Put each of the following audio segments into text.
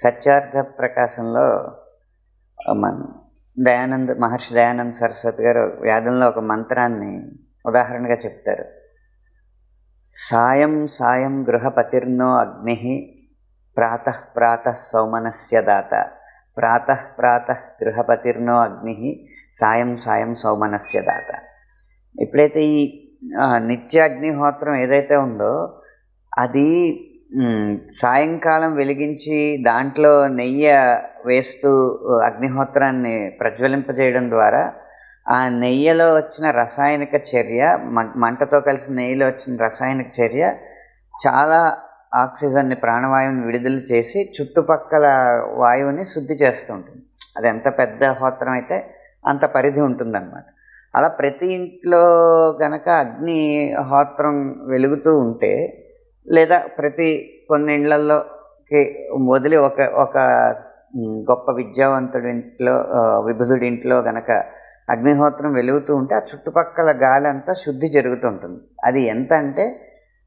సత్యార్థ ప్రకాశంలో మన మహర్షి దయానంద సరస్వతి గారు వేదంలో ఒక మంత్రాన్ని ఉదాహరణగా చెప్తారు. సాయం సాయం గృహపతిర్నో అగ్ని ప్రాతః ప్రాతః సౌమనస్య దాత. ప్రాతః ప్రాతః గృహపతిర్నో అగ్ని సాయం సాయం సౌమనస్య దాత. ఎప్పుడైతే ఈ నిత్యాగ్నిహోత్రం ఏదైతే ఉందో అది సాయంకాలం వెలిగించి దాంట్లో నెయ్యి వేస్తూ అగ్నిహోత్రాన్ని ప్రజ్వలింపజేయడం ద్వారా ఆ నెయ్యిలో వచ్చిన రసాయనిక చర్య, మంటతో కలిసి నెయ్యిలో వచ్చిన రసాయనిక చర్య చాలా ఆక్సిజన్ని, ప్రాణవాయువుని విడుదల చేసి చుట్టుపక్కల వాయువుని శుద్ధి చేస్తూ ఉంటుంది. అది ఎంత పెద్ద హోత్రం అయితే అంత పరిధి ఉంటుందన్నమాట. అలా ప్రతి ఇంట్లో గనక అగ్నిహోత్రం వెలుగుతూ ఉంటే, లేదా కొన్ని ఇళ్లలోకి వదిలి ఒక గొప్ప విద్యావంతుడి ఇంట్లో, విబుధుడి ఇంట్లో గనక అగ్నిహోత్రం వెలుగుతూ ఉంటే ఆ చుట్టుపక్కల గాలి అంతా శుద్ధి జరుగుతూ ఉంటుంది. అది ఎంత అంటే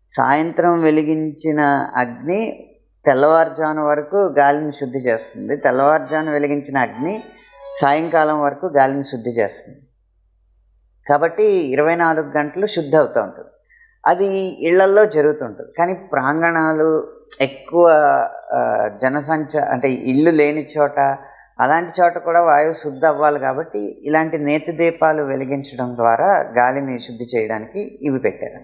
సాయంత్రం వెలిగించిన అగ్ని తెల్లవారుజాము వరకు గాలిని శుద్ధి చేస్తుంది, తెల్లవారుజాము వెలిగించిన అగ్ని సాయంకాలం వరకు గాలిని శుద్ధి చేస్తుంది. కాబట్టి 24 గంటలు శుద్ధి అవుతూ ఉంటుంది. అది ఇళ్లల్లో జరుగుతుంటుంది. కానీ ప్రాంగణాలు ఎక్కువ అంటే ఇల్లు లేని చోట, అలాంటి చోట కూడా వాయువు శుద్ధి అవ్వాలి. కాబట్టి ఇలాంటి నేతి దీపాలు వెలిగించడం ద్వారా గాలిని శుద్ధి చేయడానికి ఇవి పెట్టారు.